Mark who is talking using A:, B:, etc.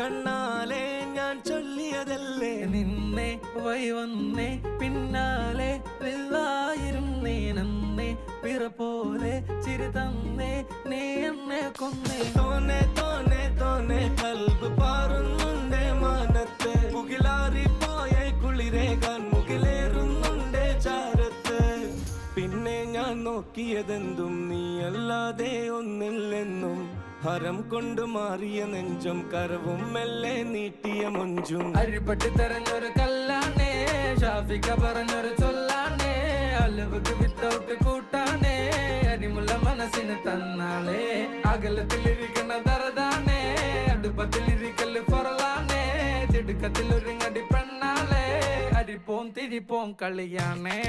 A: കണ്ണാലെ ഞാൻ ചൊല്ലിയതല്ലേ
B: നിന്നെ വന്നേ പിന്നാലെ വെള്ളായിരുന്നേ നന്നേ പിറ പോലെ ചിരി തന്നേ നീ എന്നെ കൊന്നേ
A: തോനെ തോനെ തോനെ കൽബ് പാറുന്നുണ്ടേ മാനത്ത് മുകിലാറി പോയ കുളിരേകാൻ മുകിലേറുന്നുണ്ടേ ചാരത്ത് പിന്നെ ഞാൻ നോക്കിയതെന്തും നീ അല്ലാതെ ഒന്നില്ലെന്നും ഹരം കൊണ്ട് മാറിയ നെഞ്ചും കരവും മെല്ലെ നീട്ടിയ മൊഞ്ചും
B: അരിപ്പട്ടി തെരഞ്ഞൊരു കല്ലാണേ ഷാഫിക്ക പറഞ്ഞൊരു ചൊല്ലാണേ അലവുക്ക് വിത്തൗട്ട് കൂട്ടാണേ അരിമുള്ള മനസ്സിന് തന്നാളേ അകലത്തിലിരിക്കുന്ന ദറതാണേ അടുപ്പത്തിലിരിക്കല് പൊറലാണേ തിടുക്കത്തിൽ ഒരുങ്ങടി പെണ്ണാളേ അരിപ്പോം തിരിപ്പോം കളിയാണേ